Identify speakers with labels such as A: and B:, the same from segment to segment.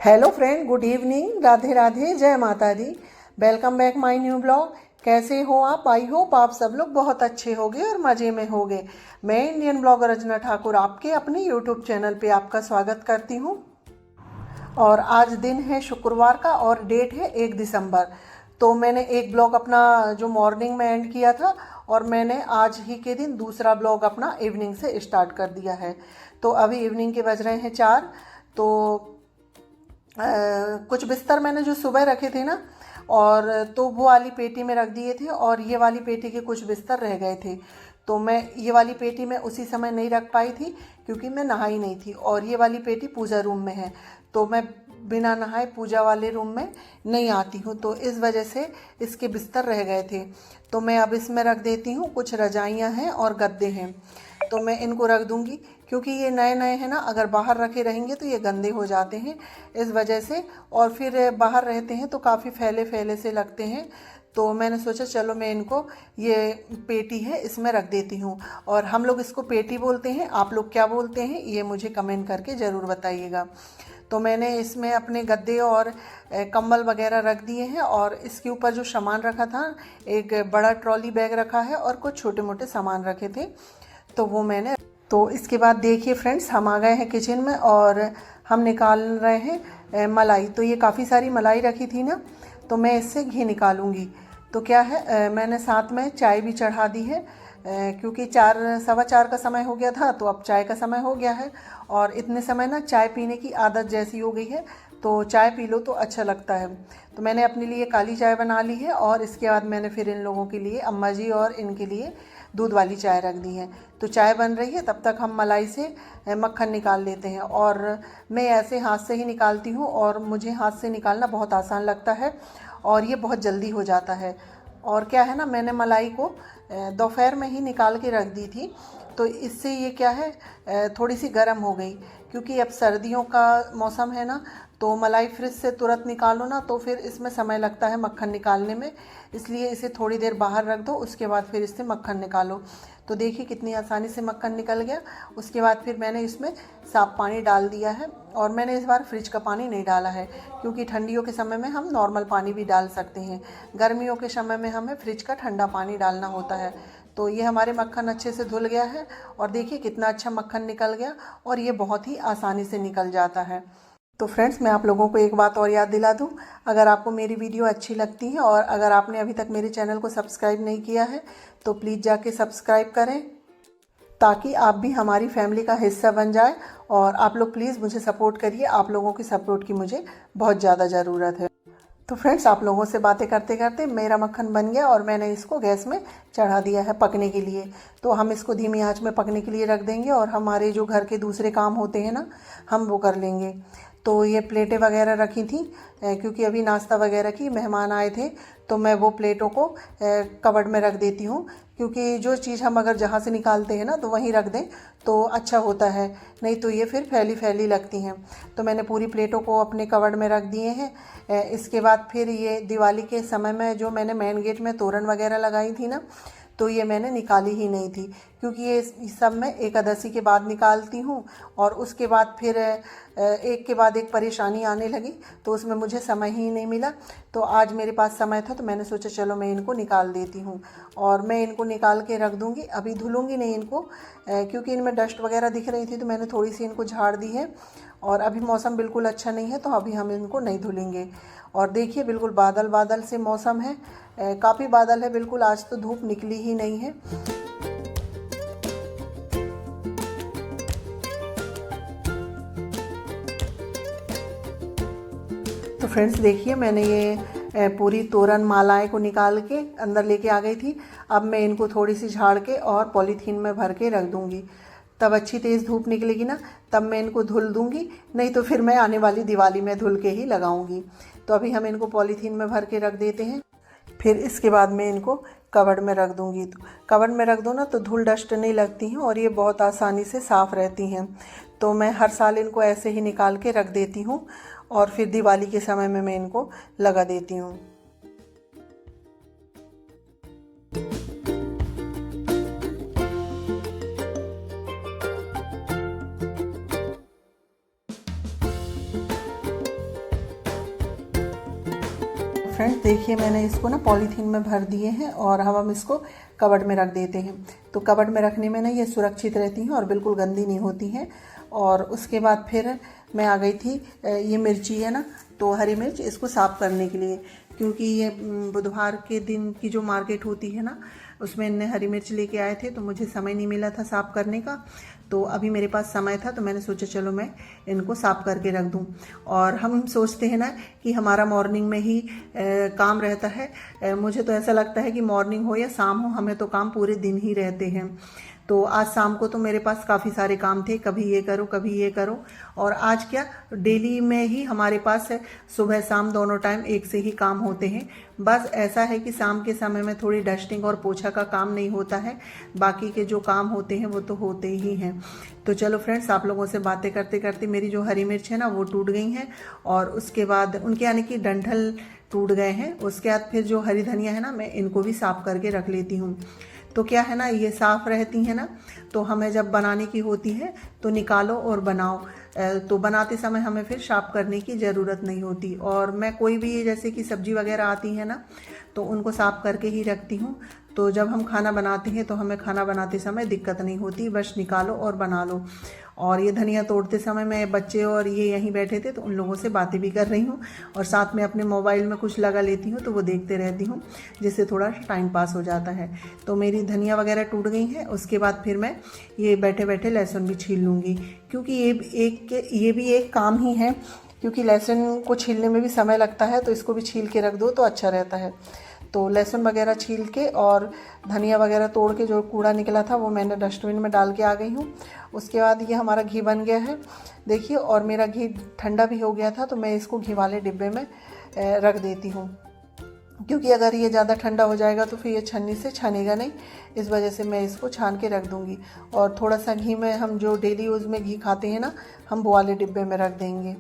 A: Hello friend, good evening, Radhe Radhe, जय माता दी। Welcome back my new blog. कैसे हो आप? आई होप आप सब लोग बहुत अच्छे होंगे और मज़े में होंगे। मैं इंडियन ब्लॉगर रचना ठाकुर आपके अपने यूट्यूब चैनल पे आपका स्वागत करती हूँ। और आज दिन है शुक्रवार का और डेट है 1 दिसंबर। तो मैंने एक ब्लॉग अपना जो मॉर्निंग में एंड किया था और मैंने आज ही के दिन दूसरा ब्लॉग अपना इवनिंग से स्टार्ट कर दिया है। तो अभी इवनिंग के बज रहे हैं 4। तो कुछ बिस्तर मैंने जो सुबह रखे थे ना, और तो वो वाली पेटी में रख दिए थे और ये वाली पेटी के कुछ बिस्तर रह गए थे। तो मैं ये वाली पेटी में उसी समय नहीं रख पाई थी क्योंकि मैं नहाई नहीं थी, और ये वाली पेटी पूजा रूम में है तो मैं बिना नहाए पूजा वाले रूम में नहीं आती हूँ, तो इस वजह से इसके बिस्तर रह गए थे। तो मैं अब इसमें रख देती हूँ। कुछ रजाइयाँ हैं और गद्दे हैं तो मैं इनको रख दूँगी क्योंकि ये नए नए हैं ना, अगर बाहर रखे रहेंगे तो ये गंदे हो जाते हैं इस वजह से, और फिर बाहर रहते हैं तो काफ़ी फैले फैले से लगते हैं। तो मैंने सोचा चलो मैं इनको, ये पेटी है इसमें रख देती हूँ। और हम लोग इसको पेटी बोलते हैं, आप लोग क्या बोलते हैं ये मुझे कमेंट करके ज़रूर बताइएगा। तो मैंने इसमें अपने गद्दे और कंबल वगैरह रख दिए हैं और इसके ऊपर जो सामान रखा था, एक बड़ा ट्रॉली बैग रखा है और कुछ छोटे मोटे सामान रखे थे तो वो मैंने। तो इसके बाद देखिए फ्रेंड्स, हम आ गए हैं किचन में और हम निकाल रहे हैं मलाई। तो ये काफ़ी सारी मलाई रखी थी ना, तो मैं इससे घी निकालूंगी। तो क्या है, मैंने साथ में चाय भी चढ़ा दी है क्योंकि 4 सवा 4 का समय हो गया था, तो अब चाय का समय हो गया है। और इतने समय ना चाय पीने की आदत जैसी हो गई है, तो चाय पी लो तो अच्छा लगता है। तो मैंने अपने लिए काली चाय बना ली है और इसके बाद मैंने फिर इन लोगों के लिए, अम्मा जी और इनके लिए दूध वाली चाय रख दी है। तो चाय बन रही है, तब तक हम मलाई से मक्खन निकाल लेते हैं। और मैं ऐसे हाथ से ही निकालती हूँ और मुझे हाथ से निकालना बहुत आसान लगता है और ये बहुत जल्दी हो जाता है। और क्या है ना, मैंने मलाई को दोपहर में ही निकाल के रख दी थी, तो इससे ये क्या है, थोड़ी सी गर्म हो गई क्योंकि अब सर्दियों का मौसम है ना, तो मलाई फ्रिज से तुरंत निकालो ना तो फिर इसमें समय लगता है मक्खन निकालने में, इसलिए इसे थोड़ी देर बाहर रख दो, उसके बाद फिर इससे मक्खन निकालो। तो देखिए कितनी आसानी से मक्खन निकल गया। उसके बाद फिर मैंने इसमें साफ पानी डाल दिया है और मैंने इस बार फ्रिज का पानी नहीं डाला है क्योंकि ठंडियों के समय में हम नॉर्मल पानी भी डाल सकते हैं, गर्मियों के समय में हमें फ्रिज का ठंडा पानी डालना होता है। तो ये हमारे मक्खन अच्छे से धुल गया है और देखिए कितना अच्छा मक्खन निकल गया और ये बहुत ही आसानी से निकल जाता है। तो फ्रेंड्स, मैं आप लोगों को एक बात और याद दिला दूं, अगर आपको मेरी वीडियो अच्छी लगती है और अगर आपने अभी तक मेरे चैनल को सब्सक्राइब नहीं किया है तो प्लीज़ जाके सब्सक्राइब करें ताकि आप भी हमारी फैमिली का हिस्सा बन जाए। और आप लोग प्लीज़ मुझे सपोर्ट करिए, आप लोगों की सपोर्ट की मुझे बहुत ज़्यादा ज़रूरत है। तो फ्रेंड्स, आप लोगों से बातें करते करते मेरा मक्खन बन गया और मैंने इसको गैस में चढ़ा दिया है पकने के लिए। तो हम इसको धीमी आंच में पकने के लिए रख देंगे और हमारे जो घर के दूसरे काम होते हैं ना, हम वो कर लेंगे। तो ये प्लेटें वगैरह रखी थी क्योंकि अभी नाश्ता वगैरह की मेहमान आए थे, तो मैं वो प्लेटों को कबर्ड में रख देती हूँ क्योंकि जो चीज़ हम अगर जहाँ से निकालते हैं ना तो वहीं रख दें तो अच्छा होता है, नहीं तो ये फिर फैली फैली लगती हैं। तो मैंने पूरी प्लेटों को अपने कबर्ड में रख दिए हैं। इसके बाद फिर ये दिवाली के समय में जो मैंने मेन गेट में तोरण वगैरह लगाई थी ना, तो ये मैंने निकाली ही नहीं थी क्योंकि ये सब मैं एकादशी के बाद निकालती हूँ और उसके बाद फिर एक के बाद एक परेशानी आने लगी, तो उसमें मुझे समय ही नहीं मिला। तो आज मेरे पास समय था तो मैंने सोचा चलो मैं इनको निकाल देती हूँ और मैं इनको निकाल के रख दूँगी। अभी धुलूँगी नहीं इनको क्योंकि इनमें डस्ट वगैरह दिख रही थी, तो मैंने थोड़ी सी इनको झाड़ दी है और अभी मौसम बिल्कुल अच्छा नहीं है तो अभी हम इनको नहीं धुलेंगे। और देखिए बिल्कुल बादल बादल से मौसम है, काफ़ी बादल है बिल्कुल, आज तो धूप निकली ही नहीं है। तो फ्रेंड्स देखिए, मैंने ये पूरी तोरण मालाएं को निकाल के अंदर लेके आ गई थी। अब मैं इनको थोड़ी सी झाड़ के और पॉलीथीन में भर के रख दूँगी, तब अच्छी तेज़ धूप निकलेगी ना, तब मैं इनको धुल दूँगी, नहीं तो फिर मैं आने वाली दिवाली में धुल के ही लगाऊँगी। तो अभी हम इनको पॉलीथीन में भर के रख देते हैं, फिर इसके बाद मैं इनको कबर्ड में रख दूँगी। तो कबर्ड में रख दो ना तो धूल डस्ट नहीं लगती हैं और ये बहुत आसानी से साफ़ रहती हैं। तो मैं हर साल इनको ऐसे ही निकाल के रख देती हूँ और फिर दिवाली के समय में मैं इनको लगा देती हूँ। फ्रेंड्स देखिए, मैंने इसको ना पॉलीथीन में भर दिए हैं और अब हम इसको कबर्ड में रख देते हैं। तो कबर्ड में रखने में ना ये सुरक्षित रहती हैं और बिल्कुल गंदी नहीं होती हैं। और उसके बाद फिर मैं आ गई थी, ये मिर्ची है ना, तो हरी मिर्च इसको साफ़ करने के लिए, क्योंकि ये बुधवार के दिन की जो मार्केट होती है ना, उसमें इनने हरी मिर्च लेके आए थे, तो मुझे समय नहीं मिला था साफ़ करने का। तो अभी मेरे पास समय था, तो मैंने सोचा चलो मैं इनको साफ़ करके रख दूं। और हम सोचते हैं ना कि हमारा मॉर्निंग में ही काम रहता है। मुझे तो ऐसा लगता है कि मॉर्निंग हो या शाम हो, हमें तो काम पूरे दिन ही रहते हैं। तो आज शाम को तो मेरे पास काफ़ी सारे काम थे, कभी ये करो कभी ये करो। और आज क्या, डेली में ही हमारे पास सुबह शाम दोनों टाइम एक से ही काम होते हैं। बस ऐसा है कि शाम के समय में थोड़ी डस्टिंग और पोछा का काम नहीं होता है, बाकी के जो काम होते हैं वो तो होते ही हैं। तो चलो फ्रेंड्स, आप लोगों से बातें करते करते मेरी जो हरी मिर्च है ना वो टूट गई हैं, और उसके बाद उनके यानी कि डंठल टूट गए हैं। उसके बाद फिर जो हरी धनिया है ना, मैं इनको भी साफ़ करके रख लेती हूँ। तो क्या है ना, ये साफ़ रहती है ना, तो हमें जब बनाने की होती है तो निकालो और बनाओ। तो बनाते समय हमें फिर साफ़ करने की ज़रूरत नहीं होती। और मैं कोई भी जैसे कि सब्ज़ी वगैरह आती है ना, तो उनको साफ़ करके ही रखती हूँ। तो जब हम खाना बनाते हैं तो हमें खाना बनाते समय दिक्कत नहीं होती, बस निकालो और बना लो। और ये धनिया तोड़ते समय मैं बच्चे और ये यहीं बैठे थे, तो उन लोगों से बातें भी कर रही हूँ और साथ में अपने मोबाइल में कुछ लगा लेती हूँ, तो वो देखते रहती हूँ, जिससे थोड़ा टाइम पास हो जाता है। तो मेरी धनिया वगैरह टूट गई हैं। उसके बाद फिर मैं ये बैठे बैठे लहसुन भी छील लूँगी, क्योंकि ये भी एक काम ही है, क्योंकि लहसुन को छीलने में भी समय लगता है, तो इसको भी छील के रख दो तो अच्छा रहता है। तो लहसुन वगैरह छील के और धनिया वगैरह तोड़ के जो कूड़ा निकला था वो मैंने डस्टबिन में डाल के आ गई हूँ। उसके बाद ये हमारा घी बन गया है देखिए, और मेरा घी ठंडा भी हो गया था, तो मैं इसको घी वाले डिब्बे में रख देती हूँ, क्योंकि अगर ये ज़्यादा ठंडा हो जाएगा तो फिर ये छन्नी से छनेगा नहीं। इस वजह से मैं इसको छान के रख दूँगी। और थोड़ा सा घी में, हम जो डेली यूज़ में घी खाते हैं ना, हम वो वाले डिब्बे में रख देंगे।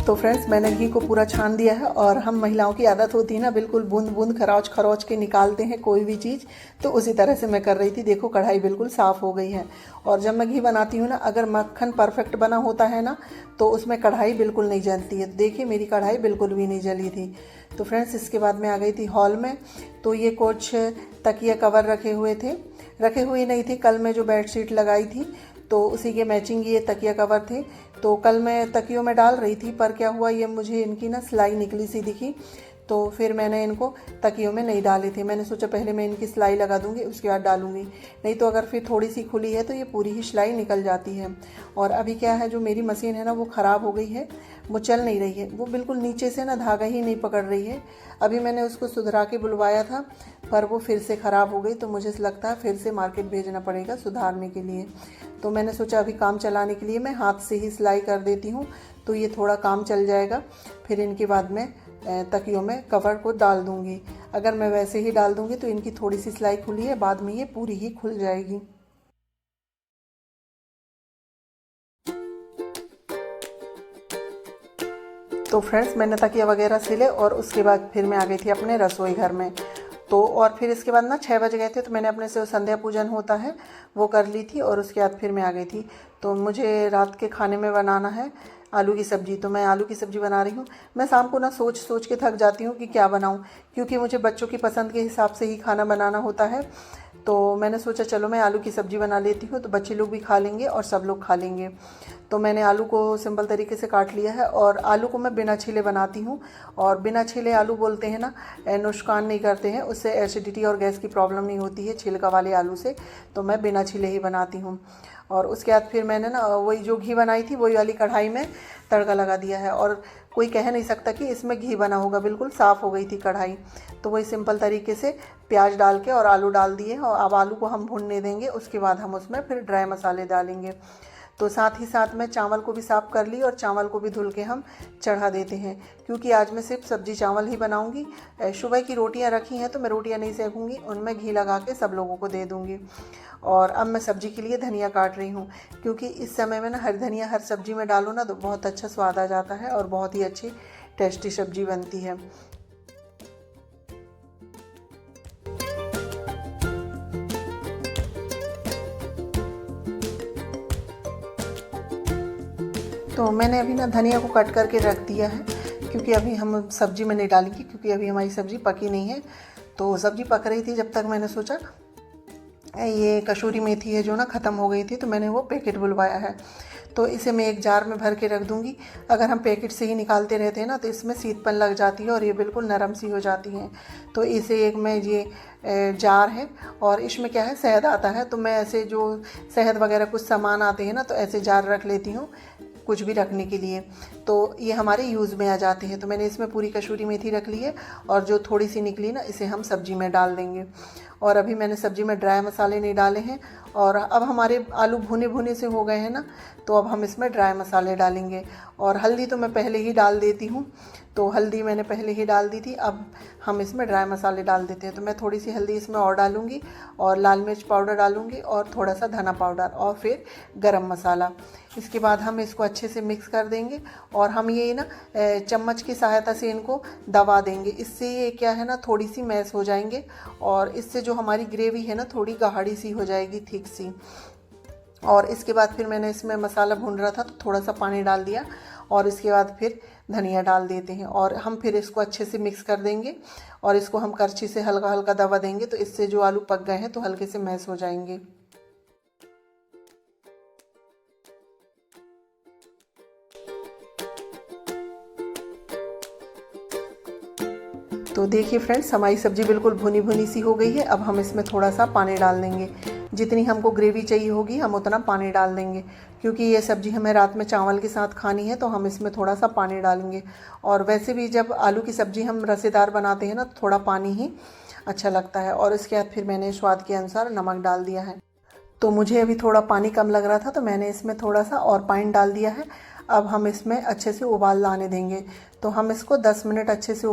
A: तो फ्रेंड्स, मैंने घी को पूरा छान दिया है। और हम महिलाओं की आदत होती है ना, बिल्कुल बूंद बूंद खरोच खरोच के निकालते हैं कोई भी चीज़, तो उसी तरह से मैं कर रही थी। देखो, कढ़ाई बिल्कुल साफ़ हो गई है। और जब मैं घी बनाती हूँ ना, अगर मक्खन परफेक्ट बना होता है ना, तो उसमें कढ़ाई बिल्कुल नहीं जलती है। देखिए, मेरी कढ़ाई बिल्कुल भी नहीं जली थी। तो फ्रेंड्स, इसके बाद मैं आ गई थी हॉल में। तो ये कुछ तकिया कवर रखे हुए नहीं थे। कल मैं जो बेडशीट लगाई थी तो उसी के मैचिंग ये तकिया कवर थे। तो कल मैं तकियों में डाल रही थी, पर क्या हुआ, ये मुझे इनकी ना सिलाई निकली सी दिखी, तो फिर मैंने इनको तकियों में नहीं डाले थे। मैंने सोचा पहले मैं इनकी सिलाई लगा दूंगी, उसके बाद डालूंगी, नहीं तो अगर फिर थोड़ी सी खुली है तो ये पूरी ही सिलाई निकल जाती है। और अभी क्या है, जो मेरी मशीन है ना वो ख़राब हो गई है, वो चल नहीं रही है, वो बिल्कुल नीचे से ना धागा ही नहीं पकड़ रही है। अभी मैंने उसको सुधरा के बुलवाया था, पर वो फिर से ख़राब हो गई, तो मुझे लगता है फिर से मार्केट भेजना पड़ेगा सुधारने के लिए। तो मैंने सोचा अभी काम चलाने के लिए मैं हाथ से ही सिलाई कर देती हूँ, तो ये थोड़ा काम चल जाएगा। फिर इनके बाद में तकियों में कवर को डाल दूँगी। अगर मैं वैसे ही डाल दूँगी तो इनकी थोड़ी सी सिलाई खुली है, बाद में ये पूरी ही खुल जाएगी। तो फ्रेंड्स, मैंने तकिया वगैरह सिले और उसके बाद फिर मैं आ गई थी अपने रसोई घर में। तो और फिर इसके बाद ना 6 बज गए थे, तो मैंने अपने से संध्या पूजन होता है वो कर ली थी। और उसके बाद फिर मैं आ गई थी। तो मुझे रात के खाने में बनाना है आलू की सब्ज़ी, तो मैं आलू की सब्ज़ी बना रही हूँ। मैं शाम को ना सोच सोच के थक जाती हूँ कि क्या बनाऊँ, क्योंकि मुझे बच्चों की पसंद के हिसाब से ही खाना बनाना होता है। तो मैंने सोचा चलो मैं आलू की सब्ज़ी बना लेती हूँ, तो बच्चे लोग भी खा लेंगे और सब लोग खा लेंगे। तो मैंने आलू को सिंपल तरीके से काट लिया है, और आलू को मैं बिना छीले बनाती हूँ। और बिना छीले आलू बोलते हैं ना, नुकसान नहीं करते हैं, उससे एसिडिटी और गैस की प्रॉब्लम नहीं होती है छिलका वाले आलू से। तो मैं बिना छीले ही बनाती हूँ। और उसके बाद फिर मैंने ना वही जो घी बनाई थी वही वाली कढ़ाई में तड़का लगा दिया है। और कोई कह नहीं सकता कि इसमें घी बना होगा, बिल्कुल साफ़ हो गई थी कढ़ाई। तो वही सिंपल तरीके से प्याज डाल के और आलू डाल दिए, और अब आलू को हम भूनने देंगे। उसके बाद हम उसमें फिर ड्राई मसाले डालेंगे। तो साथ ही साथ मैं चावल को भी साफ़ कर ली, और चावल को भी धुल के हम चढ़ा देते हैं, क्योंकि आज मैं सिर्फ सब्जी चावल ही बनाऊंगी। सुबह की रोटियां रखी हैं तो मैं रोटियां नहीं सेकूंगी, उनमें घी लगा के सब लोगों को दे दूंगी। और अब मैं सब्जी के लिए धनिया काट रही हूँ, क्योंकि इस समय में ना हरी धनिया हर सब्जी में डालो ना तो बहुत अच्छा स्वाद आ जाता है और बहुत ही अच्छी टेस्टी सब्जी बनती है। तो मैंने अभी ना धनिया को कट करके रख दिया है, क्योंकि अभी हम सब्ज़ी में नहीं डालेंगे, क्योंकि अभी हमारी सब्ज़ी पकी नहीं है। तो सब्ज़ी पक रही थी, जब तक मैंने सोचा ये कसूरी मेथी है जो ना ख़त्म हो गई थी, तो मैंने वो पैकेट बुलवाया है। तो इसे मैं एक जार में भर के रख दूँगी। अगर हम पैकेट से ही निकालते रहते हैं ना तो इसमें शीतपन लग जाती है और ये बिल्कुल नरम सी हो जाती हैं। तो इसे एक मैं ये जार है, और इसमें क्या है, शहद आता है। तो मैं ऐसे जो शहद वगैरह कुछ सामान आते हैं ना, तो ऐसे जार रख लेती हूँ कुछ भी रखने के लिए, तो ये हमारे यूज़ में आ जाते हैं। तो मैंने इसमें पूरी कसूरी मेथी रख ली है, और जो थोड़ी सी निकली ना, इसे हम सब्ज़ी में डाल देंगे। और अभी मैंने सब्ज़ी में ड्राई मसाले नहीं डाले हैं। और अब हमारे आलू भुने भुने से हो गए हैं ना, तो अब हम इसमें ड्राई मसाले डालेंगे। और हल्दी तो मैं पहले ही डाल देती हूँ, तो हल्दी मैंने पहले ही डाल दी थी। अब हम इसमें ड्राई मसाले डाल देते हैं। तो मैं थोड़ी सी हल्दी इसमें और डालूँगी, और लाल मिर्च पाउडर डालूँगी, और थोड़ा सा धना पाउडर, और फिर गरम मसाला। इसके बाद हम इसको अच्छे से मिक्स कर देंगे, और हम ये ना चम्मच की सहायता से इनको दबा देंगे। इससे ये क्या है ना, थोड़ी सी मैश हो जाएंगे, और इससे जो हमारी ग्रेवी है ना, थोड़ी गाढ़ी सी हो जाएगी, थिक सी। और इसके बाद फिर मैंने इसमें मसाला भून रहा था, तो थोड़ा सा पानी डाल दिया, और इसके बाद फिर धनिया डाल देते हैं, और हम फिर इसको अच्छे से मिक्स कर देंगे। और इसको हम करछी से हल्का हल्का दबा देंगे, तो इससे जो आलू पक गए हैं तो हल्के से मैश हो जाएंगे। तो देखिए फ्रेंड्स, हमारी सब्ज़ी बिल्कुल भुनी भुनी सी हो गई है। अब हम इसमें थोड़ा सा पानी डाल देंगे। जितनी हमको ग्रेवी चाहिए होगी हम उतना पानी डाल देंगे, क्योंकि ये सब्ज़ी हमें रात में चावल के साथ खानी है, तो हम इसमें थोड़ा सा पानी डालेंगे। और वैसे भी जब आलू की सब्ज़ी हम रसेदार बनाते हैं ना, तो थोड़ा पानी ही अच्छा लगता है। और इसके बाद फिर मैंने स्वाद के अनुसार नमक डाल दिया है। तो मुझे अभी थोड़ा पानी कम लग रहा था, तो मैंने इसमें थोड़ा सा और पानी डाल दिया है। अब हम इसमें अच्छे से उबाल आने देंगे। तो हम इसको 10 मिनट अच्छे से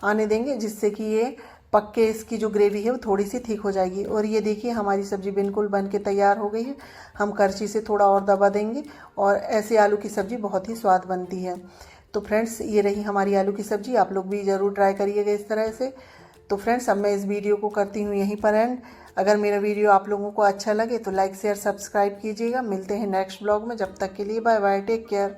A: आने देंगे, जिससे कि ये पक के इसकी जो ग्रेवी है वो थोड़ी सी थिक हो जाएगी। और ये देखिए, हमारी सब्ज़ी बिल्कुल बन के तैयार हो गई है। हम करछी से थोड़ा और दबा देंगे, और ऐसे आलू की सब्ज़ी बहुत ही स्वाद बनती है। तो फ्रेंड्स, ये रही हमारी आलू की सब्ज़ी। आप लोग भी ज़रूर ट्राई करिएगा इस तरह से। तो फ्रेंड्स, अब मैं इस वीडियो को करती हूँ यहीं पर एंड। अगर मेरा वीडियो आप लोगों को अच्छा लगे तो लाइक शेयर सब्सक्राइब कीजिएगा। मिलते हैं नेक्स्ट ब्लॉग में। जब तक के लिए बाय बाय, टेक केयर।